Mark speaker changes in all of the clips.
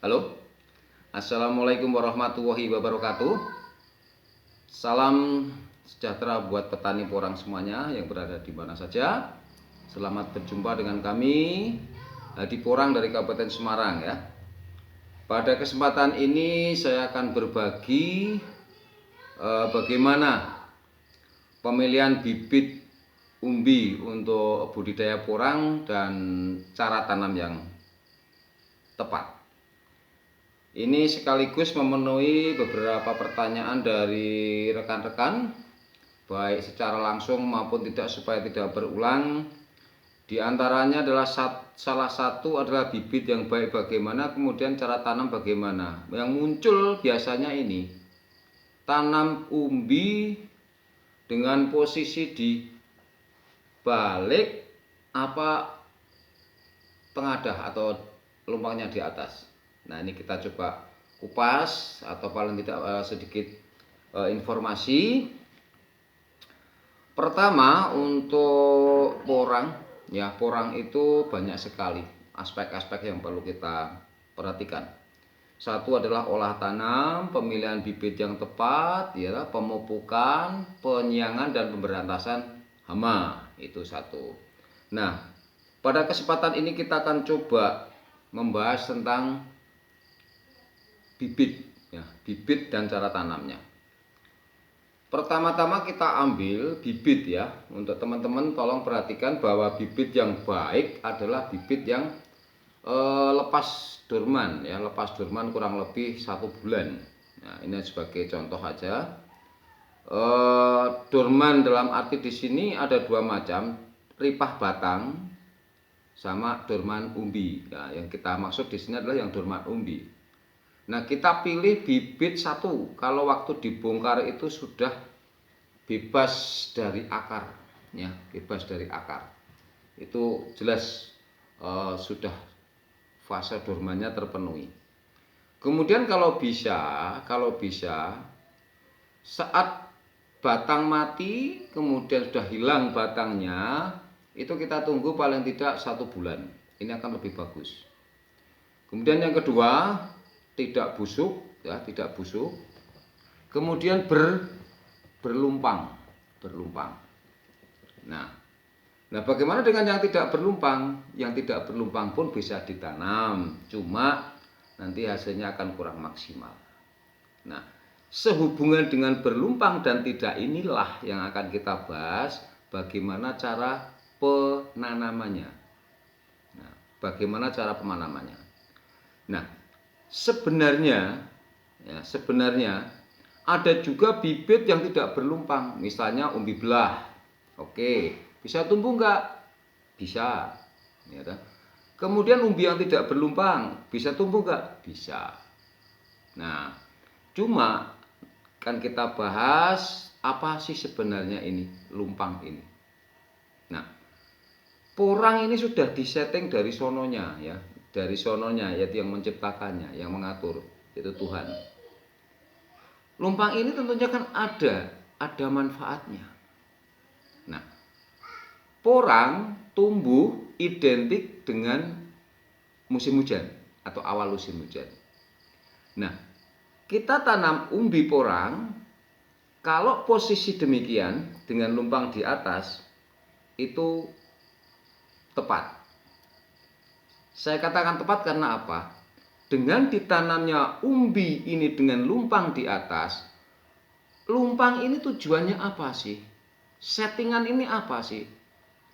Speaker 1: Halo, Assalamualaikum warahmatullahi wabarakatuh. Salam sejahtera buat petani porang semuanya yang berada di mana saja. Selamat berjumpa dengan kami Hadi Porang dari Kabupaten Semarang ya. Pada kesempatan ini saya akan berbagi bagaimana pemilihan bibit umbi untuk budidaya porang dan cara tanam yang tepat. Ini sekaligus memenuhi beberapa pertanyaan dari rekan-rekan, baik secara langsung maupun tidak, supaya tidak berulang. Di antaranya adalah salah satu adalah bibit yang baik bagaimana, kemudian cara tanam bagaimana. Yang muncul biasanya ini, tanam umbi dengan posisi di balik apa tengadah atau lumpangnya di atas. Nah, ini kita coba kupas atau paling tidak sedikit informasi. Pertama, untuk porang ya, porang itu banyak sekali aspek-aspek yang perlu kita perhatikan. Satu adalah olah tanam, pemilihan bibit yang tepat, ya, pemupukan, penyiangan dan pemberantasan hama, itu satu. Nah, pada kesempatan ini kita akan coba membahas tentang bibit ya, bibit dan cara tanamnya. Pertama-tama kita ambil bibit ya. Untuk teman-teman tolong perhatikan bahwa bibit yang baik adalah bibit yang lepas dorman ya, lepas dorman kurang lebih 1 bulan. Nah, ini sebagai contoh aja. Dorman dalam arti di sini ada dua macam, ripah batang sama dorman umbi. Nah, yang kita maksud di sini adalah yang dorman umbi. Nah, kita pilih bibit satu kalau waktu dibongkar itu sudah bebas dari akar ya, bebas dari akar. Itu jelas sudah fase dormannya terpenuhi. Kemudian kalau bisa saat batang mati kemudian sudah hilang batangnya, itu kita tunggu paling tidak 1 bulan. Ini akan lebih bagus. Kemudian yang kedua, tidak busuk ya, tidak busuk. Kemudian berlumpang. Nah, bagaimana dengan yang tidak berlumpang? Yang tidak berlumpang pun bisa ditanam, cuma nanti hasilnya akan kurang maksimal. Nah, sehubungan dengan berlumpang dan tidak inilah yang akan kita bahas, bagaimana cara penanamannya. Nah, bagaimana cara penanamannya? Nah, sebenarnya ada juga bibit yang tidak berlumpang, misalnya umbi belah. Oke, bisa tumbuh enggak? Bisa. Ya, kemudian umbi yang tidak berlumpang, bisa tumbuh enggak? Bisa. Nah, cuma kan kita bahas apa sih sebenarnya ini lumpang ini. Nah, porang ini sudah disetting dari sononya ya, yaitu yang menciptakannya, yang mengatur, yaitu Tuhan. Lumpang ini tentunya kan ada manfaatnya. Nah, porang tumbuh identik dengan musim hujan atau awal musim hujan. Nah, kita tanam umbi porang, kalau posisi demikian dengan lumpang di atas itu tepat. Saya katakan tepat karena apa? Dengan ditanamnya umbi ini dengan lumpang di atas, lumpang ini tujuannya apa sih? Settingan ini apa sih?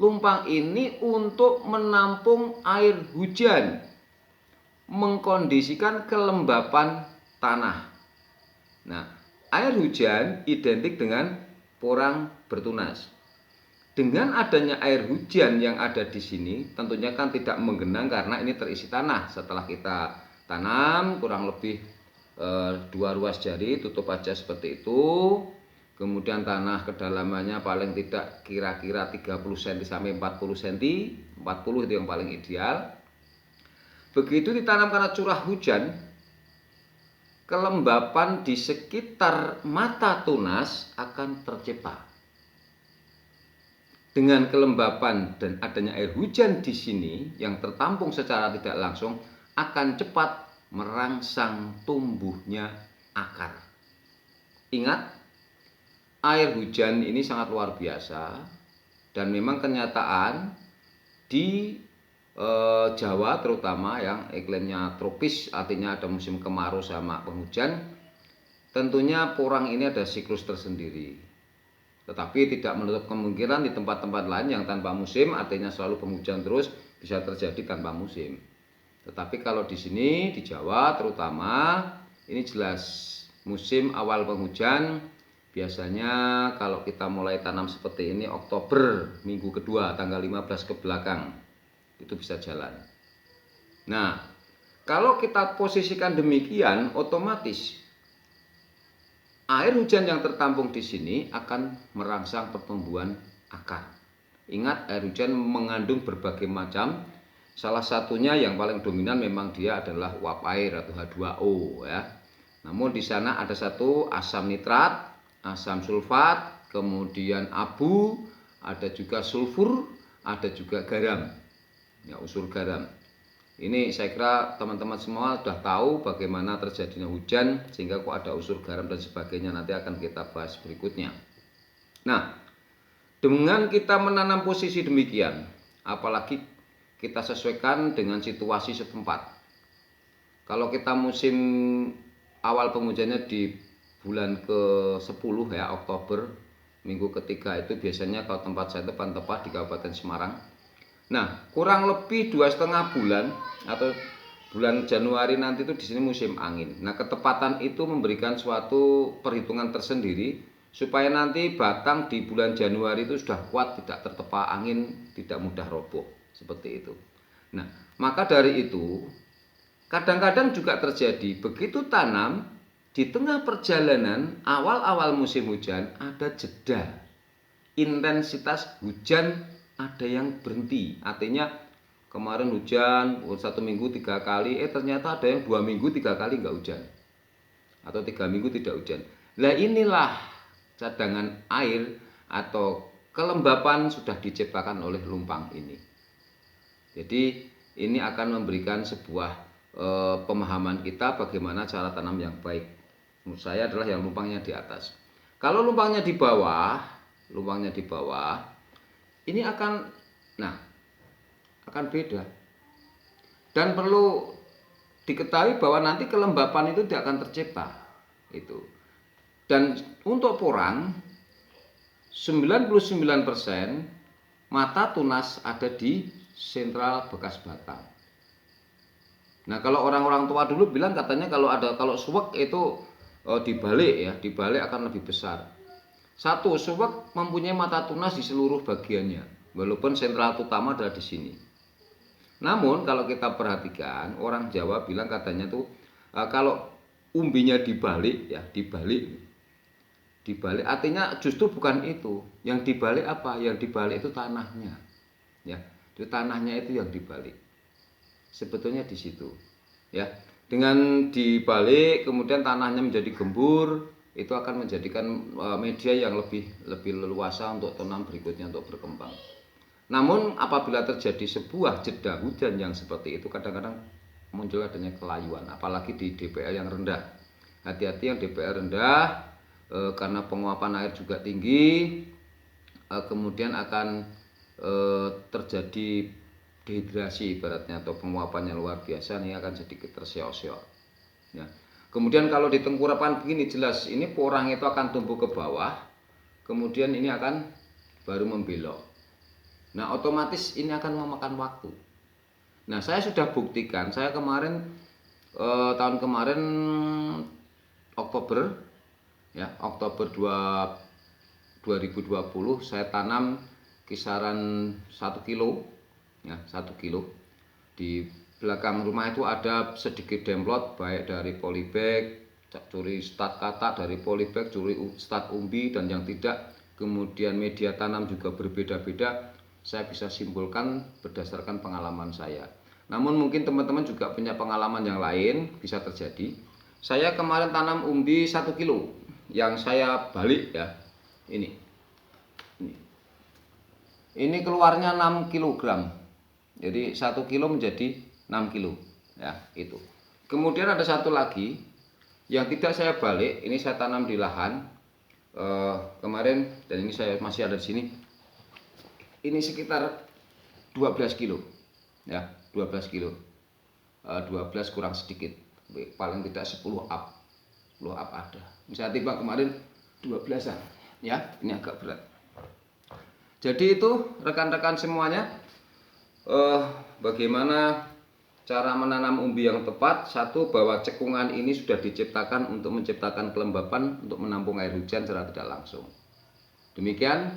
Speaker 1: Lumpang ini untuk menampung air hujan, mengkondisikan kelembapan tanah. Nah, air hujan identik dengan porang bertunas. Dengan adanya air hujan yang ada di sini, tentunya kan tidak menggenang karena ini terisi tanah. Setelah kita tanam kurang lebih 2 ruas jari, tutup aja seperti itu. Kemudian tanah kedalamannya paling tidak kira-kira 30 cm sampai 40 cm. 40 itu yang paling ideal. Begitu ditanam karena curah hujan, kelembapan di sekitar mata tunas akan tercipta. Dengan kelembapan dan adanya air hujan di sini yang tertampung secara tidak langsung, akan cepat merangsang tumbuhnya akar. Ingat, air hujan ini sangat luar biasa dan memang kenyataan di Jawa terutama yang iklimnya tropis, artinya ada musim kemarau sama penghujan, tentunya porang ini ada siklus tersendiri. Tetapi tidak menutup kemungkinan di tempat-tempat lain yang tanpa musim, artinya selalu penghujan terus, bisa terjadi tanpa musim. Tetapi kalau di sini di Jawa terutama ini jelas musim awal penghujan. Biasanya kalau kita mulai tanam seperti ini Oktober minggu kedua tanggal 15 ke belakang itu bisa jalan. Nah, kalau kita posisikan demikian, otomatis air hujan yang tertampung di sini akan merangsang pertumbuhan akar. Ingat, air hujan mengandung berbagai macam. Salah satunya yang paling dominan memang dia adalah uap air atau H2O ya. Namun di sana ada satu asam nitrat, asam sulfat, kemudian abu, ada juga sulfur, ada juga garam. Ya, unsur garam. Ini saya kira teman-teman semua sudah tahu bagaimana terjadinya hujan sehingga kok ada unsur garam dan sebagainya, nanti akan kita bahas berikutnya. Nah, dengan kita menanam posisi demikian, apalagi kita sesuaikan dengan situasi setempat. Kalau kita musim awal penghujannya di bulan ke-10 ya, Oktober, minggu ketiga itu biasanya kalau tempat saya tepat di Kabupaten Semarang. Nah, kurang lebih 2,5 bulan atau bulan Januari nanti itu di sini musim angin. Nah, ketepatan itu memberikan suatu perhitungan tersendiri supaya nanti batang di bulan Januari itu sudah kuat, tidak tertepa angin, tidak mudah roboh, seperti itu. Nah, maka dari itu kadang-kadang juga terjadi begitu tanam di tengah perjalanan awal-awal musim hujan ada jeda. Intensitas hujan ada yang berhenti, artinya kemarin hujan 1 minggu 3 kali, ternyata ada yang 2 minggu 3 kali nggak hujan, atau 3 minggu tidak hujan. Nah, inilah cadangan air atau kelembapan sudah diciptakan oleh lumpang ini. Jadi ini akan memberikan sebuah pemahaman kita bagaimana cara tanam yang baik. Menurut saya adalah yang lumpangnya di atas. Kalau lumpangnya di bawah, ini akan beda. Dan perlu diketahui bahwa nanti kelembapan itu tidak akan tercipta. Itu. Dan untuk porang 99% mata tunas ada di sentral bekas batang. Nah, kalau orang-orang tua dulu bilang katanya kalau suwek itu dibalik akan lebih besar. Satu, suwek mempunyai mata tunas di seluruh bagiannya, walaupun sentral utama adalah di sini. Namun kalau kita perhatikan, orang Jawa bilang katanya tuh kalau umbinya dibalik artinya justru bukan itu. Yang dibalik apa? Yang dibalik itu tanahnya. Ya, itu tanahnya itu yang dibalik. Sebetulnya di situ. Ya, dengan dibalik kemudian tanahnya menjadi gembur, itu akan menjadikan media yang lebih leluasa untuk tanam berikutnya untuk berkembang. Namun apabila terjadi sebuah jeda hujan yang seperti itu, kadang-kadang muncul adanya kelayuan, apalagi di DPL yang rendah. Hati-hati yang DPL rendah, karena penguapan air juga tinggi, kemudian akan terjadi dehidrasi ibaratnya, atau penguapannya luar biasa, ini akan sedikit terseok-seok. Ya. Kemudian kalau di tengkurapan begini jelas ini porang itu akan tumbuh ke bawah, kemudian ini akan baru membelok. Nah, otomatis ini akan memakan waktu. Nah, saya sudah buktikan, saya kemarin tahun kemarin Oktober 2020 saya tanam kisaran 1 kilo ya, 1 kilo. Di belakang rumah itu ada sedikit demplot, baik dari polybag, curi stat katak dari polybag, curi stat umbi, dan yang tidak. Kemudian media tanam juga berbeda-beda. Saya bisa simpulkan berdasarkan pengalaman saya. Namun mungkin teman-teman juga punya pengalaman yang lain, bisa terjadi. Saya kemarin tanam umbi 1 kilo, yang saya balik ya, ini keluarnya 6 kilogram. Jadi 1 kilo menjadi 6 kilo ya, itu. Kemudian ada satu lagi yang tidak saya balik, ini saya tanam di lahan kemarin, dan ini saya masih ada di sini. Ini sekitar 12 kilo, ya 12 kilo, 12 kurang sedikit, paling tidak 10 up, 10 up ada. Saya tiba kemarin 12-an, ya ini agak berat. Jadi itu rekan-rekan semuanya, bagaimana cara menanam umbi yang tepat. Satu, bahwa cekungan ini sudah diciptakan untuk menciptakan kelembapan untuk menampung air hujan secara tidak langsung. Demikian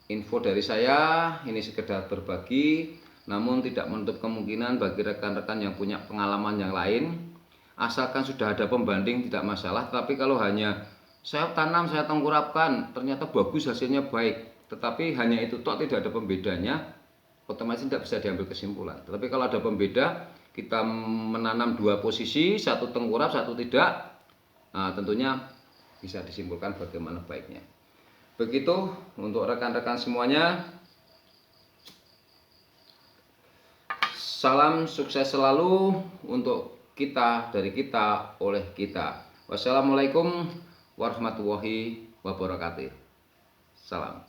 Speaker 1: info dari saya, ini sekedar berbagi, namun tidak menutup kemungkinan bagi rekan-rekan yang punya pengalaman yang lain, asalkan sudah ada pembanding tidak masalah. Tapi kalau hanya saya tanam, saya tengkurapkan, ternyata bagus, hasilnya baik, tetapi hanya itu toh, tidak ada pembedanya, otomatis tidak bisa diambil kesimpulan. Tetapi kalau ada pembeda, kita menanam dua posisi, satu tengkurap, satu tidak, nah tentunya bisa disimpulkan bagaimana baiknya. Begitu untuk rekan-rekan semuanya. Salam sukses selalu untuk kita, dari kita, oleh kita. Wassalamualaikum warahmatullahi wabarakatuh. Salam.